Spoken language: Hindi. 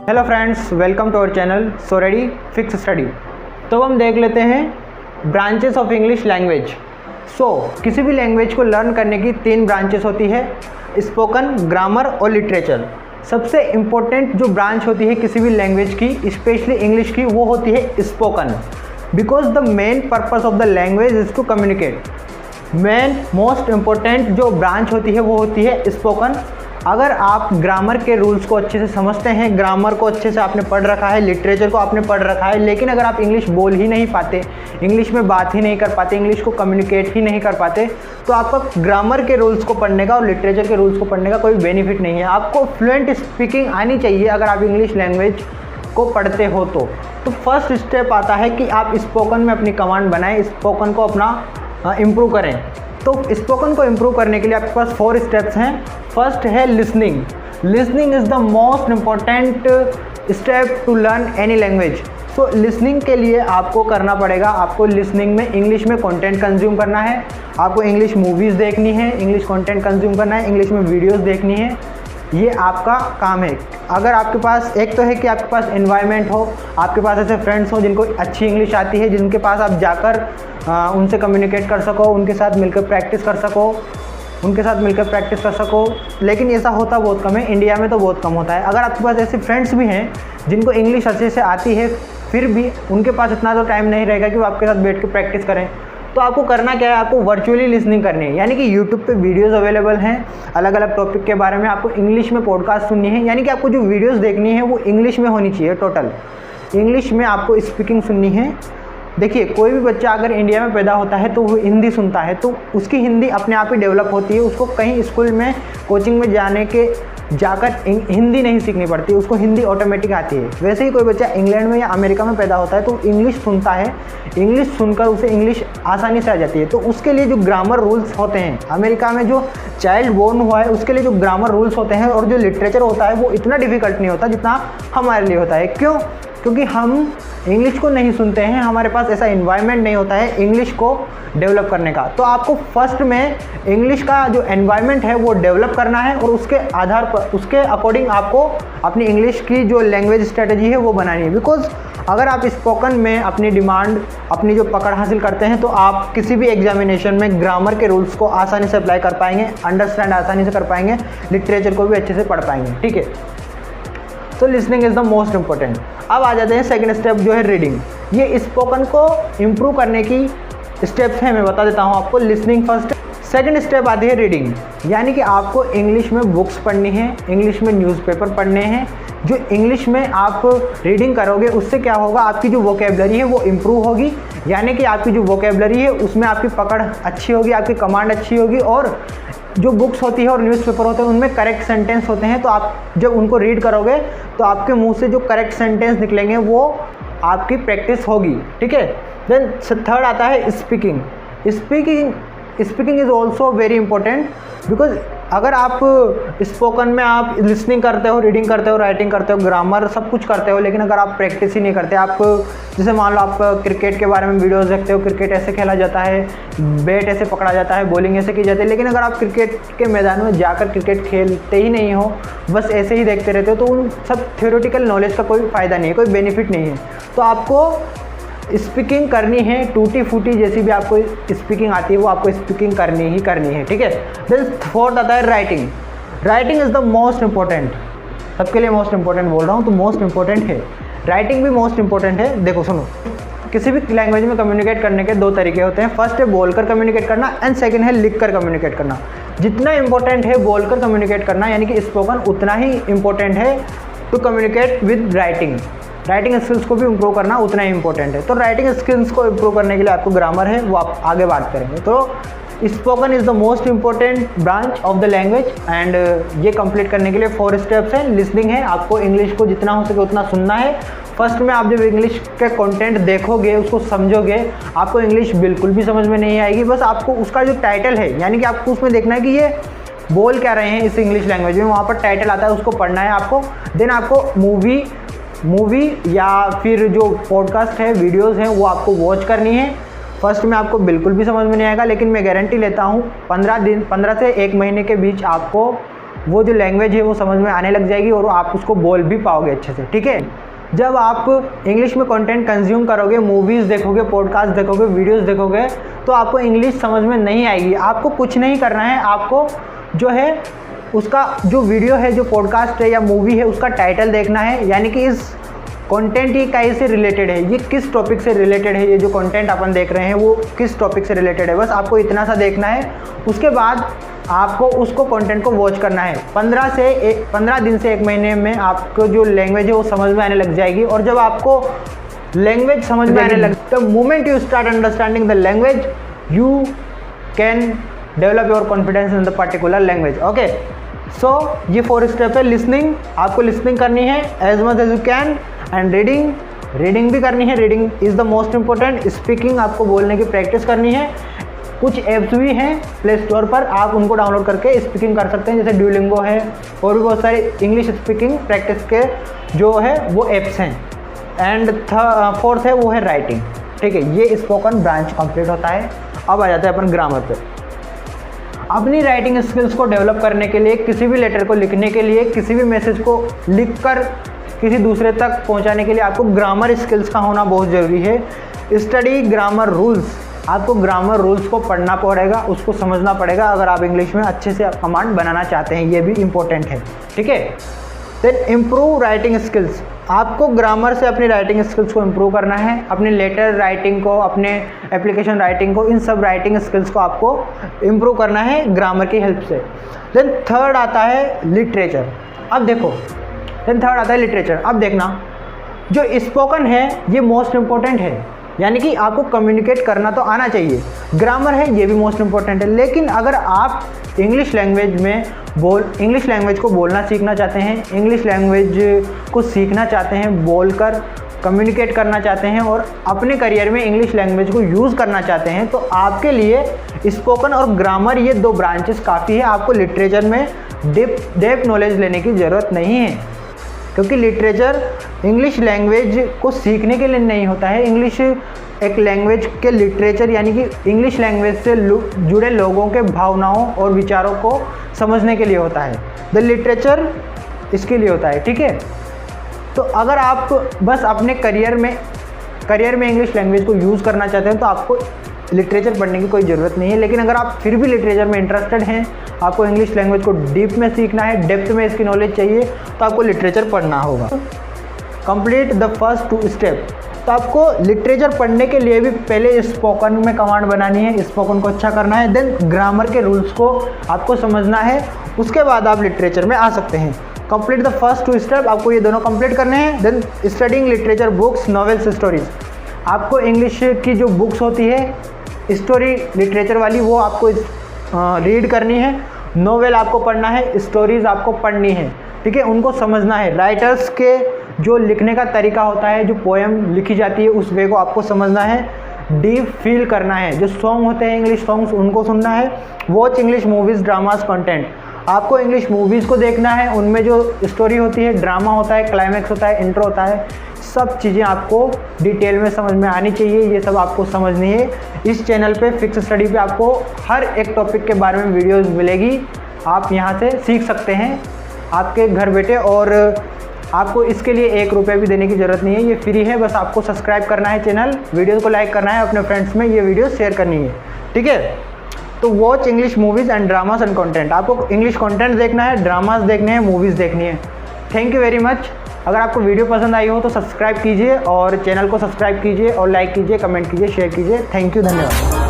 Hello friends, welcome to our channel so ready fix study. तो हम देख लेते हैं ब्रांचेस ऑफ इंग्लिश लैंग्वेज। किसी भी लैंग्वेज को लर्न करने की 3 ब्रांचेस होती है, स्पोकन, ग्रामर और लिटरेचर। सबसे इम्पोर्टेंट जो ब्रांच होती है किसी भी लैंग्वेज की, स्पेशली इंग्लिश की, वो होती है spoken, because the main purpose of the language is to communicate. Main most important जो ब्रांच होती है वो होती है स्पोकन। अगर आप ग्रामर के रूल्स को अच्छे से समझते हैं, ग्रामर को अच्छे से आपने पढ़ रखा है, लिटरेचर को आपने पढ़ रखा है, लेकिन अगर आप इंग्लिश बोल ही नहीं पाते, इंग्लिश में बात ही नहीं कर पाते, इंग्लिश को कम्युनिकेट ही नहीं कर पाते, तो आपका ग्रामर के रूल्स को पढ़ने का और लिटरेचर के रूल्स को पढ़ने का कोई बेनिफिट नहीं है। आपको फ्लुएंट स्पीकिंग आनी चाहिए अगर आप इंग्लिश लैंग्वेज को पढ़ते हो तो फर्स्ट स्टेप आता है कि आप स्पोकन में अपनी कमांड बनाएं, स्पोकन को अपना इम्प्रूव करें। तो स्पोकन को इम्प्रूव करने के लिए आपके पास 4 स्टेप्स हैं। फर्स्ट है listening. Listening is the most important step to learn any language. So listening के लिए आपको करना पड़ेगा, आपको लिसनिंग में इंग्लिश में कंटेंट कंज्यूम करना है, आपको इंग्लिश मूवीज़ देखनी है, इंग्लिश कंटेंट कंज्यूम करना है, इंग्लिश में वीडियोज़ देखनी है। ये आपका काम है। अगर आपके पास एक तो है कि आपके पास एनवायरनमेंट हो, आपके पास ऐसे फ्रेंड्स हो जिनको अच्छी इंग्लिश आती है, जिनके पास आप जाकर उनसे कम्युनिकेट कर सको, उनके साथ मिलकर प्रैक्टिस कर सको, लेकिन ऐसा होता बहुत कम है। इंडिया में तो बहुत कम होता है। अगर आपके पास ऐसे फ्रेंड्स भी हैं जिनको इंग्लिश अच्छे से आती है, फिर भी उनके पास इतना तो टाइम नहीं रहेगा कि वो आपके साथ बैठ के प्रैक्टिस करें, तो आपको करना क्या है, आपको वर्चुअली लिसनिंग करनी है। यानी कि यूट्यूब पे वीडियोस अवेलेबल हैं अलग अलग टॉपिक के बारे में, आपको इंग्लिश में पॉडकास्ट सुननी है। यानी कि आपको जो वीडियोस देखनी है वो इंग्लिश में होनी चाहिए, टोटल इंग्लिश में आपको स्पीकिंग सुननी है। देखिए, कोई भी बच्चा अगर इंडिया में पैदा होता है तो वो हिंदी सुनता है, तो उसकी हिंदी अपने आप ही डेवलप होती है। उसको कहीं स्कूल में, कोचिंग में जाकर हिंदी नहीं सीखनी पड़ती, उसको हिंदी ऑटोमेटिक आती है। वैसे ही कोई बच्चा इंग्लैंड में या अमेरिका में पैदा होता है तो इंग्लिश सुनता है, इंग्लिश सुनकर उसे इंग्लिश आसानी से आ जाती है। तो उसके लिए जो ग्रामर रूल्स होते हैं, अमेरिका में जो चाइल्ड बोर्न हुआ है उसके लिए जो ग्रामर रूल्स होते हैं और जो लिटरेचर होता है वो इतना डिफ़िकल्ट नहीं होता जितना हमारे लिए होता है। क्यों? क्योंकि हम इंग्लिश को नहीं सुनते हैं, हमारे पास ऐसा इन्वायरमेंट नहीं होता है इंग्लिश को डेवलप करने का। तो आपको फर्स्ट में इंग्लिश का जो एनवायरनमेंट है वो डेवलप करना है और उसके आधार पर, उसके अकॉर्डिंग आपको अपनी इंग्लिश की जो लैंग्वेज स्ट्रेटजी है वो बनानी है। बिकॉज अगर आप स्पोकन में अपनी डिमांड, अपनी जो पकड़ हासिल करते हैं, तो आप किसी भी एग्जामिनेशन में ग्रामर के रूल्स को आसानी से अप्लाई कर पाएंगे, अंडरस्टैंड आसानी से कर पाएंगे, लिटरेचर को भी अच्छे से पढ़ पाएंगे। ठीक है, तो listening is the most important. अब आ जाते हैं सेकंड स्टेप जो है रीडिंग। ये स्पोकन को इम्प्रूव करने की स्टेप्स हैं, मैं बता देता हूँ आपको। लिसनिंग फर्स्ट, सेकंड स्टेप आती है रीडिंग। यानी कि आपको इंग्लिश में बुक्स पढ़नी है, इंग्लिश में न्यूज़पेपर पढ़ने हैं। जो इंग्लिश में आप रीडिंग करोगे उससे क्या होगा, आपकी जो वोकेबलरी है वो इम्प्रूव होगी। यानी कि आपकी जो वोकेबलरी है उसमें आपकी पकड़ अच्छी होगी, आपकी कमांड अच्छी होगी। और जो बुक्स होती है और न्यूज़पेपर होते हैं उनमें करेक्ट सेंटेंस होते हैं, तो आप जब उनको रीड करोगे तो आपके मुंह से जो करेक्ट सेंटेंस निकलेंगे वो आपकी प्रैक्टिस होगी। ठीक है। देन थर्ड आता है speaking. Speaking is also very important, because अगर आप स्पोकन में आप लिसनिंग करते हो, रीडिंग करते हो, राइटिंग करते हो, ग्रामर सब कुछ करते हो, लेकिन अगर आप प्रैक्टिस ही नहीं करते, आप जैसे मान लो आप क्रिकेट के बारे में वीडियोस देखते हो, क्रिकेट ऐसे खेला जाता है, बैट ऐसे पकड़ा जाता है, बॉलिंग ऐसे की जाती है, लेकिन अगर आप क्रिकेट के मैदान में जाकर क्रिकेट खेलते ही नहीं हो, बस ऐसे ही देखते रहते हो, तो उन सब थ्योरेटिकल नॉलेज का कोई फ़ायदा नहीं है, कोई बेनिफिट नहीं है। तो आपको स्पीकिंग करनी है, टूटी फूटी जैसी भी आपको स्पीकिंग आती है वो आपको स्पीकिंग करनी है। ठीक है। देन फोर्थ आता है writing. Writing is the most important, सबके लिए मोस्ट इम्पॉर्टेंट बोल रहा हूँ, तो मोस्ट इम्पॉर्टेंट है। राइटिंग भी मोस्ट इम्पॉर्टेंट है। देखो सुनो, किसी भी लैंग्वेज में कम्युनिकेट करने के 2 तरीके होते हैं। फर्स्ट है बोलकर कम्युनिकेट करना एंड सेकंड है लिखकर कम्युनिकेट करना। जितना इंपॉर्टेंट है बोलकर कम्युनिकेट करना, यानी कि स्पोकन, उतना ही इंपॉर्टेंट है to communicate with writing. Writing skills को भी इम्प्रूव करना उतना ही इंपॉर्टेंट है। तो राइटिंग स्किल्स को इम्प्रूव करने के लिए आपको ग्रामर है वो आप आगे बात करेंगे। तो spoken is the most important branch of the language and ये कंप्लीट करने के लिए 4 स्टेप्स हैं। लिसनिंग है, आपको इंग्लिश को जितना हो सके उतना सुनना है। फर्स्ट में आप जब इंग्लिश के कंटेंट देखोगे, उसको समझोगे, आपको इंग्लिश बिल्कुल भी समझ में नहीं आएगी। बस आपको उसका जो टाइटल है, यानी कि आपको उसमें देखना है कि ये बोल क्या रहे हैं इस इंग्लिश लैंग्वेज में, वहाँ पर टाइटल आता है, उसको पढ़ना है आपको। देन आपको मूवी या फिर जो पॉडकास्ट है, वीडियोस हैं, वो आपको वॉच करनी है। फर्स्ट में आपको बिल्कुल भी समझ में नहीं आएगा, लेकिन मैं गारंटी लेता हूँ 15 से 1 महीने के बीच आपको वो जो लैंग्वेज है वो समझ में आने लग जाएगी और आप उसको बोल भी पाओगे अच्छे से, ठीक है। जब आप इंग्लिश में कंटेंट कंज्यूम करोगे, मूवीज़ देखोगे, पॉडकास्ट देखोगे, वीडियोस देखोगे, तो आपको इंग्लिश समझ में नहीं आएगी। आपको कुछ नहीं करना है, आपको जो है उसका जो वीडियो है, जो पॉडकास्ट है या मूवी है, उसका टाइटल देखना है, यानी कि इस कंटेंट ये कहीं से रिलेटेड है, ये किस टॉपिक से रिलेटेड है, ये जो कंटेंट अपन देख रहे हैं वो किस टॉपिक से रिलेटेड है, बस आपको इतना सा देखना है। उसके बाद आपको उसको कंटेंट को वॉच करना है। 15 दिन से 1 महीने में आपको जो लैंग्वेज है वो समझ में आने लग जाएगी। और जब आपको लैंग्वेज समझ में आने लग, the moment you start understanding the language you can develop your confidence in the particular language. Okay, so ये 4 स्टेप है। लिसनिंग, आपको लिसनिंग करनी है as much as you can, and reading भी करनी है, reading is the most important. Speaking, आपको बोलने की प्रैक्टिस करनी है। कुछ ऐप्स भी हैं प्ले स्टोर पर, आप उनको डाउनलोड करके स्पीकिंग कर सकते हैं, जैसे ड्यूलिंगो है और भी बहुत सारे इंग्लिश स्पीकिंग प्रैक्टिस के जो है वो ऐप्स हैं। एंड 4th है वो है राइटिंग, ठीक है। ये स्पोकन ब्रांच कंप्लीट होता है। अब आ जाते हैं अपन ग्रामर पे। अपनी राइटिंग स्किल्स को डेवलप करने के लिए, किसी भी लेटर को लिखने के लिए, किसी भी मैसेज को लिखकर किसी दूसरे तक पहुंचाने के लिए आपको ग्रामर स्किल्स का होना बहुत ज़रूरी है। स्टडी ग्रामर रूल्स, आपको ग्रामर रूल्स को पढ़ना पड़ेगा, उसको समझना पड़ेगा अगर आप इंग्लिश में अच्छे से कमांड बनाना चाहते हैं, ये भी इम्पोर्टेंट है, ठीक है। देन इम्प्रूव राइटिंग स्किल्स, आपको ग्रामर से अपनी राइटिंग स्किल्स को इम्प्रूव करना है, अपने लेटर राइटिंग को, अपने एप्लीकेशन राइटिंग को, इन सब राइटिंग स्किल्स को आपको इम्प्रूव करना है ग्रामर की हेल्प से। देन 3rd आता है लिटरेचर। अब देखो, देन 3rd आता है लिटरेचर। अब देखना, जो स्पोकन है ये मोस्ट इम्पोर्टेंट है, यानी कि आपको कम्युनिकेट करना तो आना चाहिए। ग्रामर है ये भी मोस्ट इम्पोर्टेंट है, लेकिन अगर आप इंग्लिश लैंग्वेज को बोलना सीखना चाहते हैं, इंग्लिश लैंग्वेज को सीखना चाहते हैं, बोलकर कम्युनिकेट करना चाहते हैं और अपने करियर में इंग्लिश लैंग्वेज को यूज़ करना चाहते हैं, तो आपके लिए स्पोकन और ग्रामर ये 2 ब्रांचेस काफ़ी है। आपको लिटरेचर में डेप्थ नॉलेज लेने की ज़रूरत नहीं है, क्योंकि लिटरेचर इंग्लिश लैंग्वेज को सीखने के लिए नहीं होता है। इंग्लिश एक लैंग्वेज के लिटरेचर यानी कि इंग्लिश लैंग्वेज से जुड़े लोगों के भावनाओं और विचारों को समझने के लिए होता है। द लिटरेचर इसके लिए होता है, ठीक है। तो अगर आप बस अपने करियर में इंग्लिश लैंग्वेज को यूज़ करना चाहते हैं तो आपको लिटरेचर पढ़ने की कोई ज़रूरत नहीं है। लेकिन अगर आप फिर भी लिटरेचर में इंटरेस्टेड हैं, आपको इंग्लिश लैंग्वेज को डीप में सीखना है, डेप्थ में इसकी नॉलेज चाहिए, तो आपको लिटरेचर पढ़ना होगा। कंप्लीट द फर्स्ट 2 स्टेप, तो आपको लिटरेचर पढ़ने के लिए भी पहले स्पोकन में कमांड बनानी है, स्पोकन को अच्छा करना है, देन ग्रामर के रूल्स को आपको समझना है, उसके बाद आप लिटरेचर में आ सकते हैं। कंप्लीट द फर्स्ट 2 स्टेप, आपको ये दोनों कंप्लीट करने हैं। Then studying literature books, novels, stories, आपको इंग्लिश की जो बुक्स होती है स्टोरी लिटरेचर वाली वो आपको रीड करनी है, नोवेल आपको पढ़ना है, स्टोरीज़ आपको पढ़नी है, ठीक है, उनको समझना है। राइटर्स के जो लिखने का तरीका होता है, जो पोएम लिखी जाती है उस वे को आपको समझना है, डीप फील करना है। जो सॉन्ग होते हैं इंग्लिश सॉन्ग्स उनको सुनना है। Watch English movies, dramas, content, आपको इंग्लिश मूवीज़ को देखना है, उनमें जो स्टोरी होती है, ड्रामा होता है, क्लाइमैक्स होता है, इंट्रो होता है, सब चीज़ें आपको डिटेल में समझ में आनी चाहिए, ये सब आपको समझनी है। इस चैनल पे फिक्स स्टडी पे आपको हर एक टॉपिक के बारे में वीडियोस मिलेगी, आप यहाँ से सीख सकते हैं आपके घर बैठे, और आपको इसके लिए 1 रुपया भी देने की ज़रूरत नहीं है, ये फ्री है। बस आपको सब्सक्राइब करना है चैनल, वीडियोज़ को लाइक करना है, अपने फ्रेंड्स में ये वीडियो शेयर करनी है, ठीक है। तो watch English movies and dramas and content, आपको इंग्लिश कंटेंट देखना है, ड्रामास देखने हैं, मूवीज़ देखनी है। Thank you very much. अगर आपको वीडियो पसंद आई हो तो सब्सक्राइब कीजिए और चैनल को सब्सक्राइब कीजिए और लाइक कीजिए, कमेंट कीजिए, शेयर कीजिए। थैंक यू, धन्यवाद।